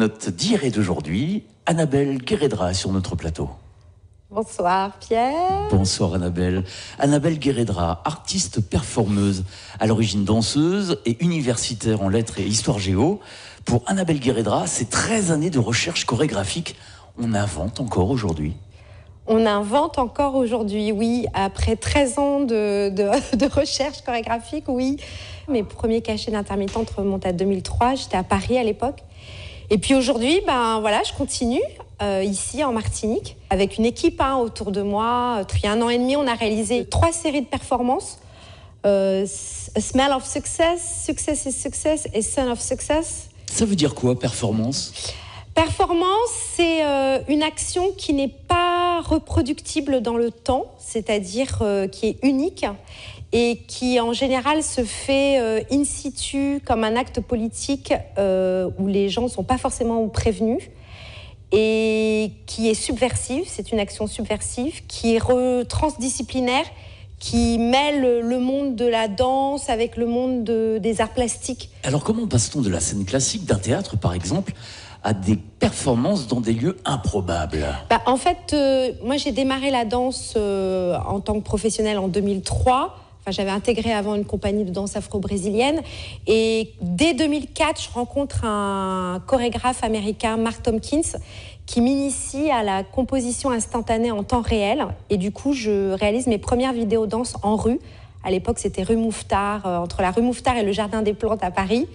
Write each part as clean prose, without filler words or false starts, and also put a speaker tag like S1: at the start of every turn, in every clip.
S1: internautes d'hier et d'aujourd'hui. Annabelle Guérédra sur notre plateau.
S2: Bonsoir Pierre.
S1: Bonsoir Annabelle. Annabelle Guérédra, artiste performeuse, à l'origine danseuse et universitaire en lettres et histoire géo. Pour Annabelle Guérédra, c'est 13 années de recherche chorégraphique. On invente encore aujourd'hui.
S2: On invente encore aujourd'hui, oui. Après 13 ans de recherche chorégraphique, oui. Mes premiers cachets d'intermittente remontent à 2003. J'étais à Paris à l'époque. Et puis aujourd'hui, je continue ici en Martinique avec une équipe autour de moi. Il y a 1 an et demi, on a réalisé 3 séries de performances. A Smell of Success, Success is Success et Son of Success.
S1: Ça veut dire quoi, performance ?
S2: Performance, c'est une action qui n'est pas reproductible dans le temps, c'est-à-dire qui est unique et qui en général se fait in situ comme un acte politique où les gens ne sont pas forcément prévenus et qui est subversive, c'est une action subversive qui est transdisciplinaire, qui mêle le monde de la danse avec le monde des arts plastiques.
S1: Alors comment passe-t-on de la scène classique, d'un théâtre par exemple, à des performances dans des lieux improbables ?
S2: En fait, moi j'ai démarré la danse en tant que professionnelle en 2003. J'avais intégré avant une compagnie de danse afro-brésilienne. Et dès 2004, je rencontre un chorégraphe américain, Mark Tompkins, qui m'initie à la composition instantanée en temps réel. Et du coup, je réalise mes premières vidéos danse en rue. À l'époque, c'était rue Mouffetard, entre la rue Mouffetard et le Jardin des Plantes à Paris.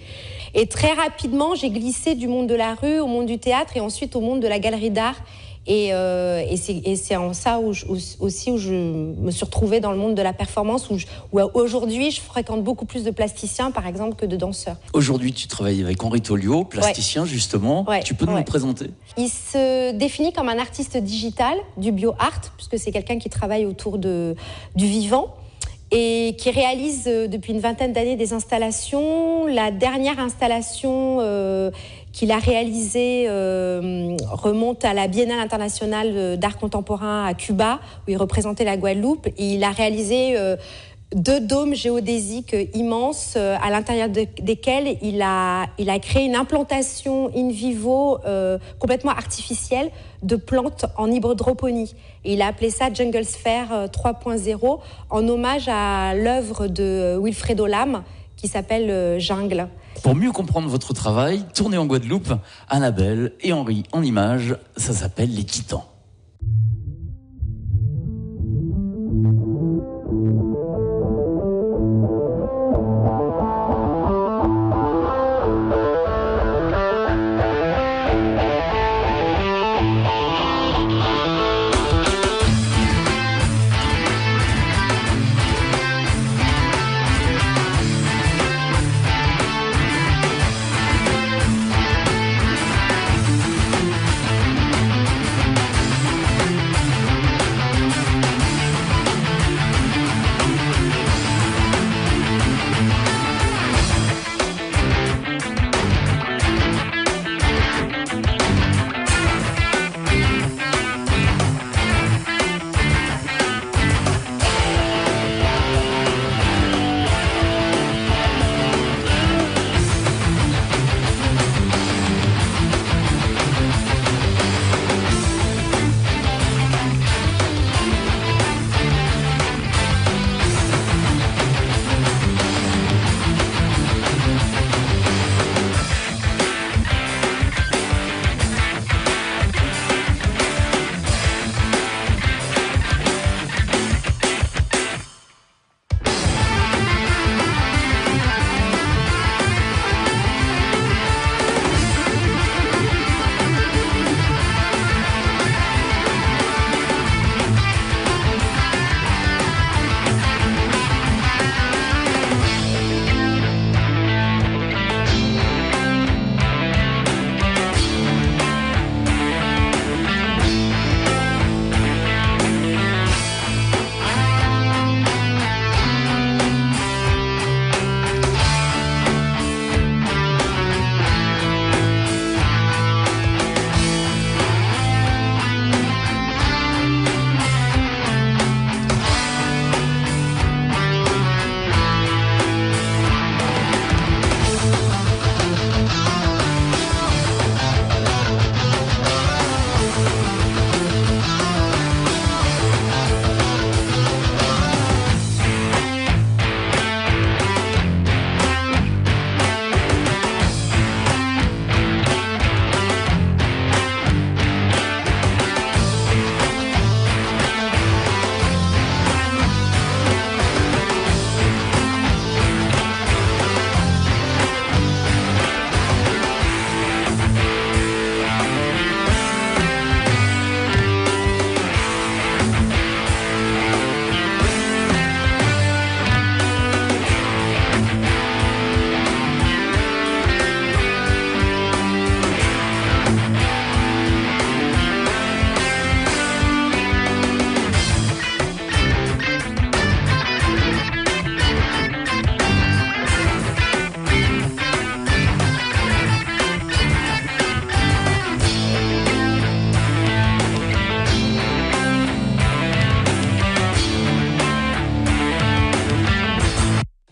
S2: Et très rapidement, j'ai glissé du monde de la rue au monde du théâtre et ensuite au monde de la galerie d'art. Et c'est en ça où je me suis retrouvée dans le monde de la performance, où aujourd'hui, je fréquente beaucoup plus de plasticiens, par exemple, que de danseurs.
S1: Aujourd'hui, tu travailles avec Henri Tolliot, plasticien, justement.
S2: Ouais.
S1: Tu peux nous le présenter ?
S2: Il se définit comme un artiste digital, du bio-art, puisque c'est quelqu'un qui travaille autour du vivant et qui réalise depuis une vingtaine d'années des installations. La dernière installation qu'il a réalisée remonte à la Biennale internationale d'art contemporain à Cuba, où il représentait la Guadeloupe. Et il a réalisé 2 dômes géodésiques immenses, à l'intérieur desquels il a créé une implantation in vivo complètement artificielle de plantes en hydroponie. Et il a appelé ça Jungle Sphere 3.0 en hommage à l'œuvre de Wilfredo Lam qui s'appelle Jungle.
S1: Pour mieux comprendre votre travail, tournez en Guadeloupe, Annabelle et Henri en images, ça s'appelle Les Titans.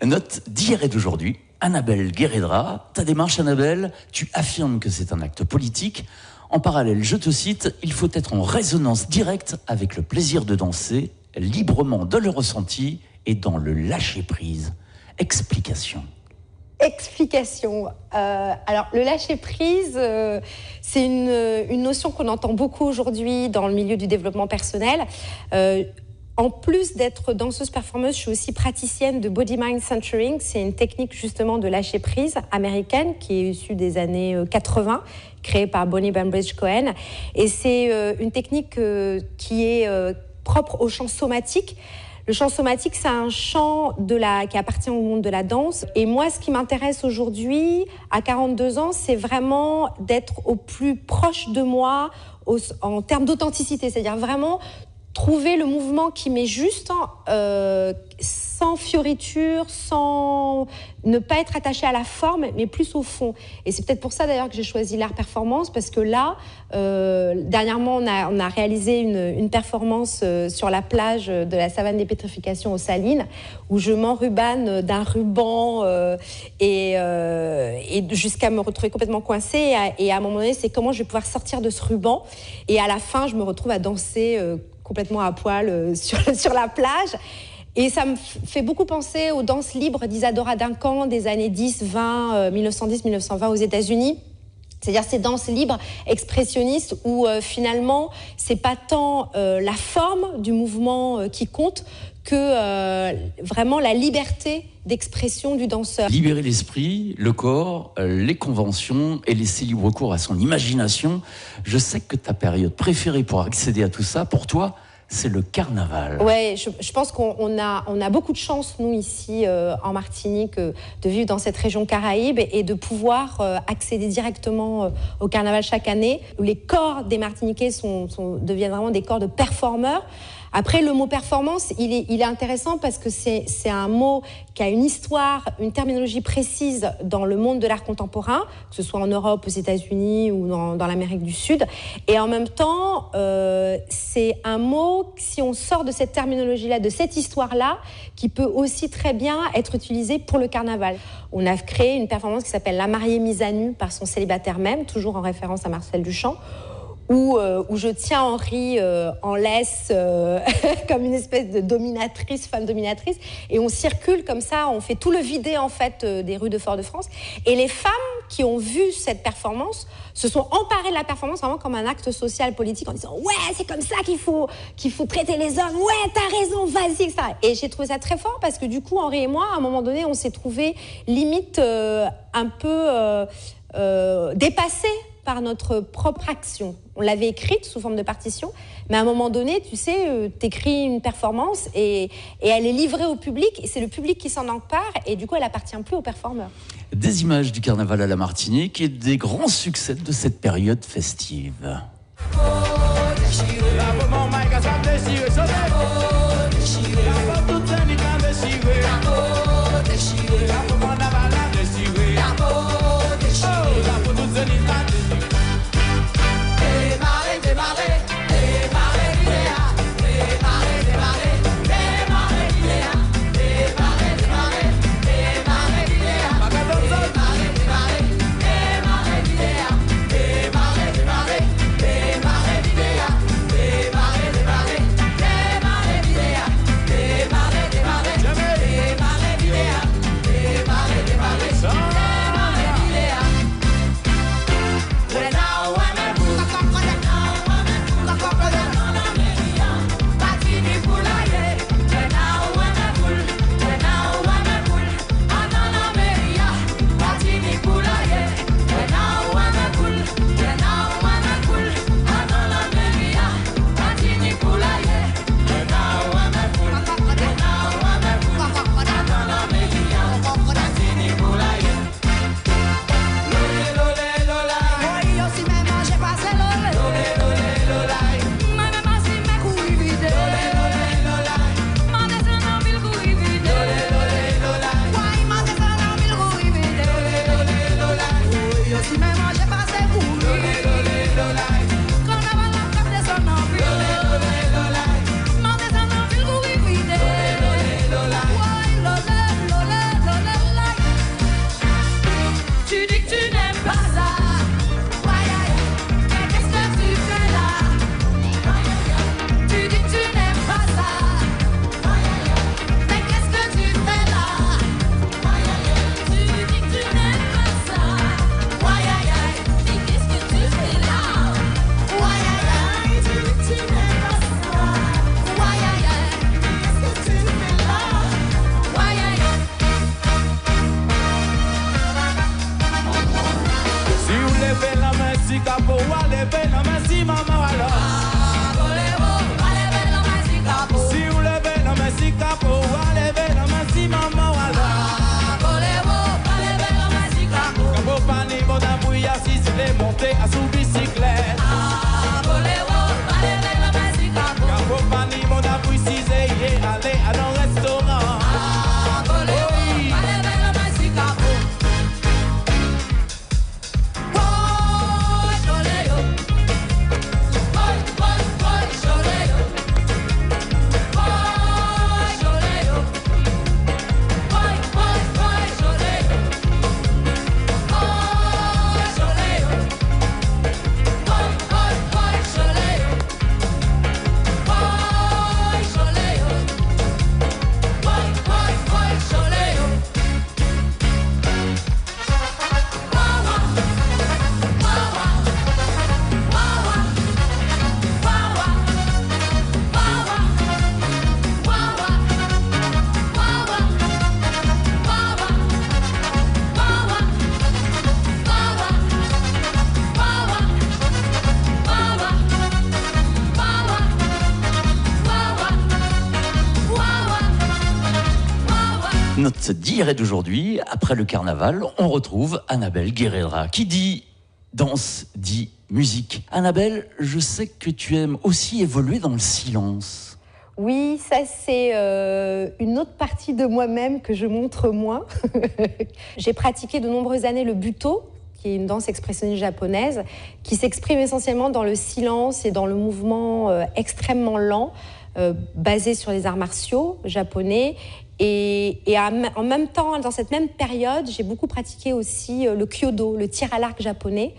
S1: Note d'hier et d'aujourd'hui, Annabelle Guéredra. Ta démarche, Annabelle, tu affirmes que c'est un acte politique. En parallèle, je te cite, il faut être en résonance directe avec le plaisir de danser, librement dans le ressenti et dans le lâcher-prise. Explication.
S2: Alors, le lâcher-prise, c'est une notion qu'on entend beaucoup aujourd'hui dans le milieu du développement personnel. En plus d'être danseuse performeuse, je suis aussi praticienne de Body Mind Centering. C'est une technique justement de lâcher-prise américaine qui est issue des années 80, créée par Bonnie Bainbridge Cohen. Et c'est une technique qui est propre au chant somatique. Le chant somatique, c'est un chant qui appartient au monde de la danse. Et moi, ce qui m'intéresse aujourd'hui, à 42 ans, c'est vraiment d'être au plus proche de moi en termes d'authenticité. C'est-à-dire vraiment trouver le mouvement qui m'est juste, sans fioriture, sans ne pas être attaché à la forme, mais plus au fond. Et c'est peut-être pour ça d'ailleurs que j'ai choisi l'art performance, parce que là, dernièrement, on a réalisé une performance sur la plage de la savane des pétrifications aux Salines, où je m'enrubane d'un ruban et jusqu'à me retrouver complètement coincée. Et à un moment donné, c'est comment je vais pouvoir sortir de ce ruban. Et à la fin, je me retrouve à danser complètement à poil sur la plage. Et ça me fait beaucoup penser aux danses libres d'Isadora Duncan des années 10-20, 1910-1920 aux États-Unis. C'est-à-dire ces danses libres, expressionnistes, où finalement, c'est pas tant la forme du mouvement qui compte que vraiment la liberté d'expression du danseur.
S1: Libérer l'esprit, le corps, les conventions et laisser libre cours à son imagination. Je sais que ta période préférée pour accéder à tout ça, pour toi, c'est le carnaval.
S2: Ouais, je pense qu'on a beaucoup de chance, nous, ici, en Martinique, de vivre dans cette région Caraïbe et de pouvoir accéder directement au carnaval chaque année, où les corps des Martiniquais deviennent vraiment des corps de performeurs. Après, le mot performance, il est intéressant parce que c'est un mot qui a une histoire, une terminologie précise dans le monde de l'art contemporain, que ce soit en Europe, aux États-Unis ou dans l'Amérique du Sud. Et en même temps, c'est un mot, si on sort de cette terminologie-là, de cette histoire-là, qui peut aussi très bien être utilisé pour le carnaval. On a créé une performance qui s'appelle La mariée mise à nu par son célibataire même, toujours en référence à Marcel Duchamp, où je tiens Henri en laisse comme une espèce de femme dominatrice, et on circule comme ça, on fait tout le vidé en fait des rues de Fort-de-France, et les femmes qui ont vu cette performance se sont emparées de la performance vraiment comme un acte social politique en disant ouais, c'est comme ça qu'il faut traiter les hommes, ouais, t'as raison, vas-y, etc. Et j'ai trouvé ça très fort parce que du coup Henri et moi, à un moment donné, on s'est trouvés limite un peu dépassés par notre propre action. On l'avait écrite sous forme de partition, mais à un moment donné, tu sais, t'écris une performance et elle est livrée au public, et c'est le public qui s'en empare, et du coup, elle appartient plus aux performeurs.
S1: Des images du carnaval à la Martinique et des grands succès de cette période festive. note d'hier et d'aujourd'hui. Après le carnaval, on retrouve Annabelle Guerredra. Qui dit danse, dit musique. Annabelle, je sais que tu aimes aussi évoluer dans le silence.
S2: Oui, ça c'est une autre partie de moi-même que je montre moins. J'ai pratiqué de nombreuses années le Buto, qui est une danse expressionniste japonaise, qui s'exprime essentiellement dans le silence et dans le mouvement extrêmement lent, basé sur les arts martiaux japonais. Et en même temps, dans cette même période, j'ai beaucoup pratiqué aussi le Kyodo, le tir à l'arc japonais.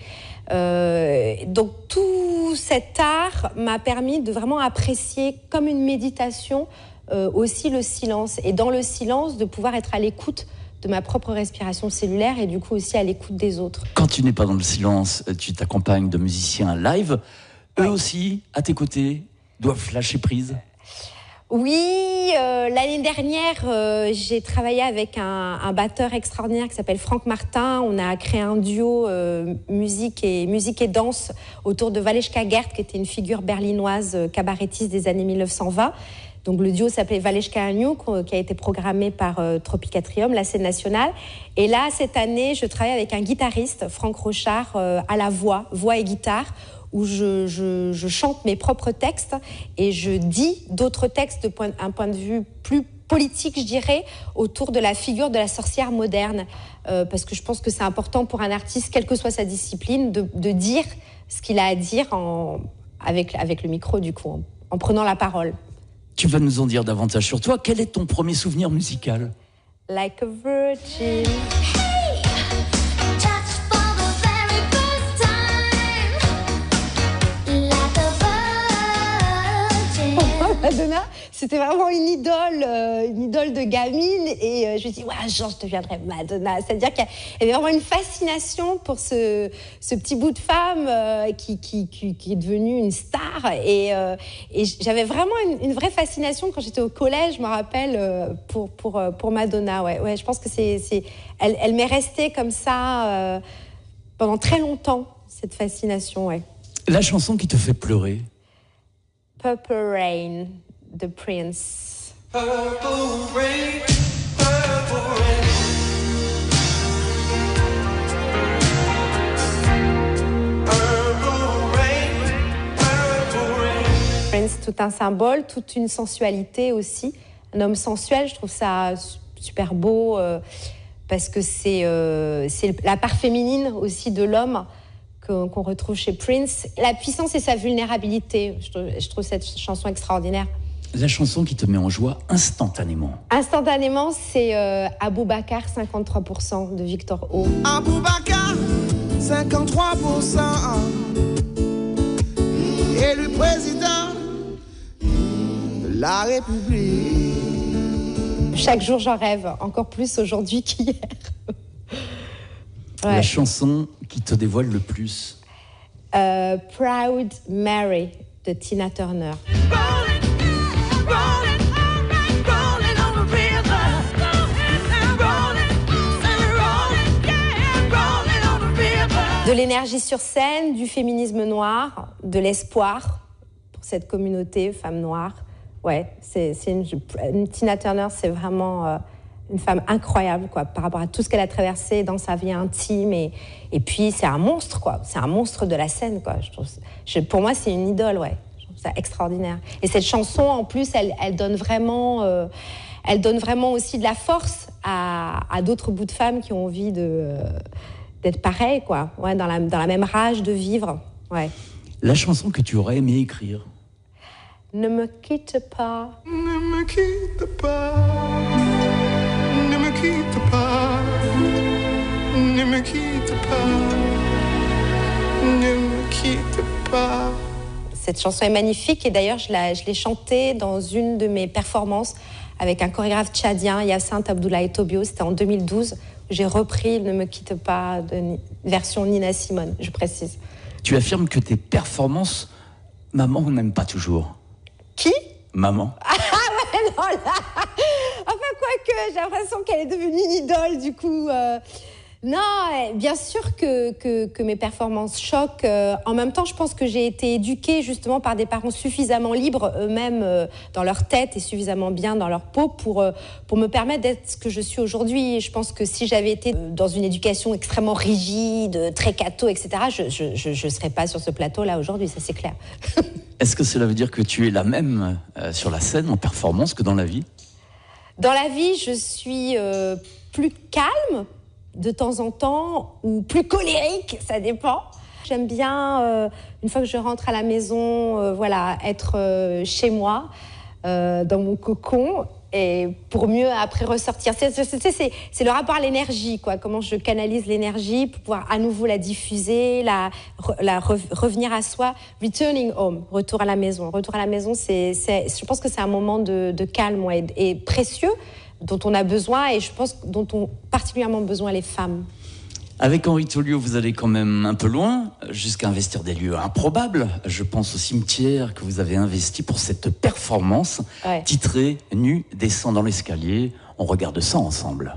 S2: Donc tout cet art m'a permis de vraiment apprécier comme une méditation aussi le silence. Et dans le silence, de pouvoir être à l'écoute de ma propre respiration cellulaire et du coup aussi à l'écoute des autres.
S1: Quand tu n'es pas dans le silence, tu t'accompagnes de musiciens live. Eux aussi, à tes côtés, doivent lâcher prise.
S2: Oui, l'année dernière, j'ai travaillé avec un batteur extraordinaire qui s'appelle Franck Martin. On a créé un duo musique et danse autour de Valeshka Gert, qui était une figure berlinoise cabarettiste des années 1920. Donc le duo s'appelait Valeshka Agnew, qui a été programmé par Tropicatrium, la scène nationale. Et là, cette année, je travaille avec un guitariste, Franck Rochard, à la voix et guitare, où je chante mes propres textes et je dis d'autres textes d'un point de vue plus politique, je dirais, autour de la figure de la sorcière moderne. Parce que je pense que c'est important pour un artiste, quelle que soit sa discipline, de dire ce qu'il a à dire avec le micro, du coup, en prenant la parole.
S1: Tu vas nous en dire davantage sur toi. Quel est ton premier souvenir musical ?
S2: Like a virgin. Madonna, c'était vraiment une idole de gamine et je me dis, ouais, genre, je deviendrai Madonna. C'est-à-dire qu'il y avait vraiment une fascination pour ce petit bout de femme qui est devenu une star et j'avais vraiment une vraie fascination quand j'étais au collège, je me rappelle, pour Madonna. Ouais, je pense que elle m'est restée comme ça pendant très longtemps, cette fascination, ouais.
S1: La chanson qui te fait pleurer ?
S2: Purple Rain, de Prince.
S3: Purple rain, purple rain. Purple rain, purple rain.
S2: Prince, tout un symbole, toute une sensualité aussi. Un homme sensuel, je trouve ça super beau parce que c'est la part féminine aussi de l'homme qu'on retrouve chez Prince. La puissance et sa vulnérabilité, je trouve cette chanson extraordinaire.
S1: La chanson qui te met en joie instantanément.
S2: Instantanément, c'est Aboubacar, 53% de Victor O.
S3: Aboubacar, 53%. Élu président de la République.
S2: Chaque jour, j'en rêve, encore plus aujourd'hui qu'hier. Ouais.
S1: La chanson qui te dévoile le plus.
S2: Proud Mary de Tina Turner. De l'énergie sur scène, du féminisme noir, de l'espoir pour cette communauté femme noire. Ouais, Tina Turner, c'est vraiment une femme incroyable, quoi, par rapport à tout ce qu'elle a traversé dans sa vie intime. Et puis, c'est un monstre, quoi. C'est un monstre de la scène, quoi. Pour moi, c'est une idole, ouais. Je trouve ça extraordinaire. Et cette chanson, en plus, elle donne vraiment aussi de la force à d'autres bouts de femmes qui ont envie d'être pareilles, quoi. Ouais, dans la même rage de vivre, ouais.
S1: La chanson que tu aurais aimé écrire.
S2: Ne me quitte pas.
S3: Ne me quitte pas. Ne me quitte pas. Ne me quitte pas. Ne me quitte pas.
S2: Cette chanson est magnifique et d'ailleurs je l'ai chantée dans une de mes performances avec un chorégraphe tchadien, Hyacinthe Abdoulaye Tobio. C'était en 2012. J'ai repris Ne me quitte pas, version Nina Simone, je précise.
S1: Tu affirmes que tes performances, maman n'aime pas toujours.
S2: Qui ?
S1: Maman.
S2: Ah ouais, non, là. Enfin, quoique, j'ai l'impression qu'elle est devenue une idole, du coup. Non, bien sûr que mes performances choquent. En même temps, je pense que j'ai été éduquée justement par des parents suffisamment libres eux-mêmes dans leur tête et suffisamment bien dans leur peau pour me permettre d'être ce que je suis aujourd'hui. Et je pense que si j'avais été dans une éducation extrêmement rigide, très catho, etc., je ne serais pas sur ce plateau-là aujourd'hui, ça c'est clair.
S1: Est-ce que cela veut dire que tu es la même sur la scène en performance que dans la vie ?
S2: Dans la vie, je suis plus calme de temps en temps, ou plus colérique, ça dépend. J'aime bien, une fois que je rentre à la maison, être chez moi, dans mon cocon, et pour mieux après ressortir. C'est le rapport à l'énergie, quoi. Comment je canalise l'énergie pour pouvoir à nouveau la diffuser, revenir à soi. Returning home, retour à la maison. Retour à la maison, je pense que c'est un moment de calme et précieux, dont on a besoin, et je pense dont ont particulièrement besoin les femmes.
S1: Avec Henri Tolliot, vous allez quand même un peu loin, jusqu'à investir des lieux improbables. Je pense au cimetière que vous avez investi pour cette performance, titrée « Nu descend dans l'escalier ». On regarde ça ensemble.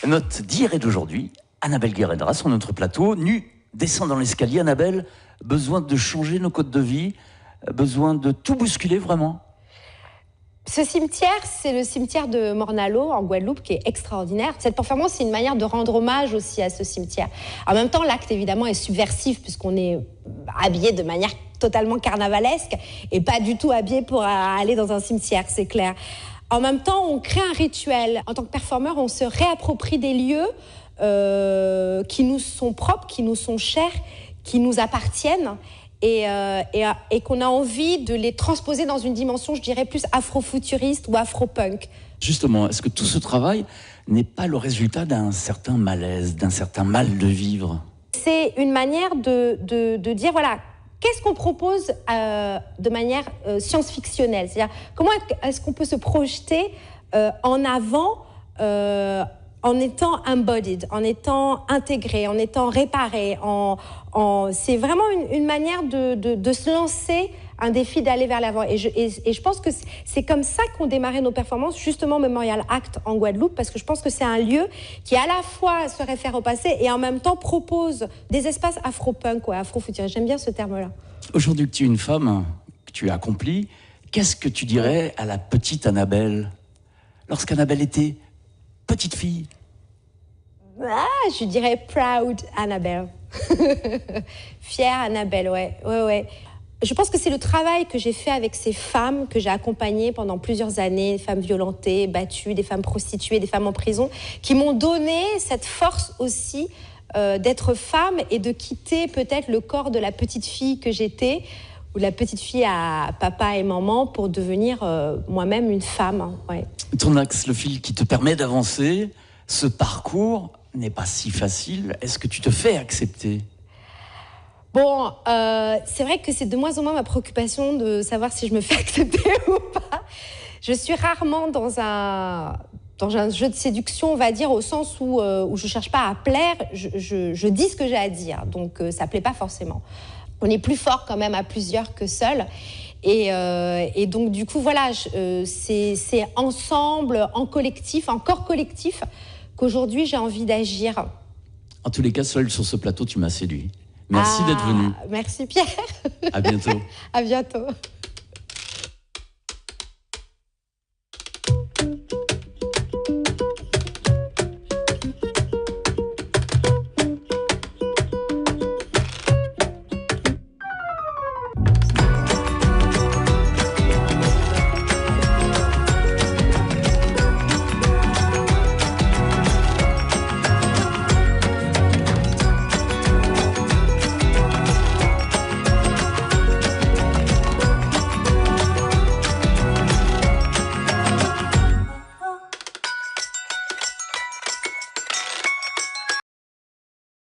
S1: Note d'hier et d'aujourd'hui, Annabelle Guéredra sur notre plateau, nue, descend dans l'escalier. Annabelle, besoin de changer nos codes de vie, besoin de tout bousculer vraiment?
S2: Ce cimetière, c'est le cimetière de Morne-à-l'Eau, en Guadeloupe, qui est extraordinaire. Cette performance, c'est une manière de rendre hommage aussi à ce cimetière. En même temps, l'acte, évidemment, est subversif, puisqu'on est habillé de manière totalement carnavalesque et pas du tout habillé pour aller dans un cimetière, c'est clair. En même temps, on crée un rituel. En tant que performeur, on se réapproprie des lieux qui nous sont propres, qui nous sont chers, qui nous appartiennent. Et qu'on a envie de les transposer dans une dimension, je dirais, plus afro-futuriste ou afro-punk.
S1: Justement, est-ce que tout ce travail n'est pas le résultat d'un certain malaise, d'un certain mal de vivre ?
S2: C'est une manière de dire, voilà, qu'est-ce qu'on propose de manière science-fictionnelle ? C'est-à-dire, comment est-ce qu'on peut se projeter en avant en étant embodied, en étant intégré, en étant réparé. C'est vraiment une manière de se lancer un défi d'aller vers l'avant. Et je pense que c'est comme ça qu'ont démarré nos performances, justement Memorial Act en Guadeloupe, parce que je pense que c'est un lieu qui à la fois se réfère au passé et en même temps propose des espaces afro-punk ou afro-futuristes. J'aime bien ce terme-là.
S1: Aujourd'hui que tu es une femme, que tu as accompli, qu'est-ce que tu dirais à la petite Annabelle, lorsqu'Annabelle était petite fille?
S2: Je dirais proud Annabelle. Fière Annabelle, ouais. Je pense que c'est le travail que j'ai fait avec ces femmes que j'ai accompagnées pendant plusieurs années, des femmes violentées, battues, des femmes prostituées, des femmes en prison, qui m'ont donné cette force aussi d'être femme et de quitter peut-être le corps de la petite fille que j'étais, ou la petite fille à papa et maman, pour devenir moi-même une femme. Ouais.
S1: Ton axe, le fil qui te permet d'avancer, ce parcours n'est pas si facile. Est-ce que tu te fais accepter ?
S2: Bon, c'est vrai que c'est de moins en moins ma préoccupation de savoir si je me fais accepter ou pas. Je suis rarement dans un jeu de séduction, on va dire, au sens où je cherche pas à plaire, je dis ce que j'ai à dire, donc ça plaît pas forcément. On est plus fort quand même à plusieurs que seul. Et donc du coup, voilà, c'est ensemble, en collectif, en corps collectif, qu'aujourd'hui j'ai envie d'agir.
S1: En tous les cas, seul sur ce plateau, tu m'as séduit. Merci d'être venu.
S2: Merci Pierre.
S1: À bientôt.
S2: À bientôt.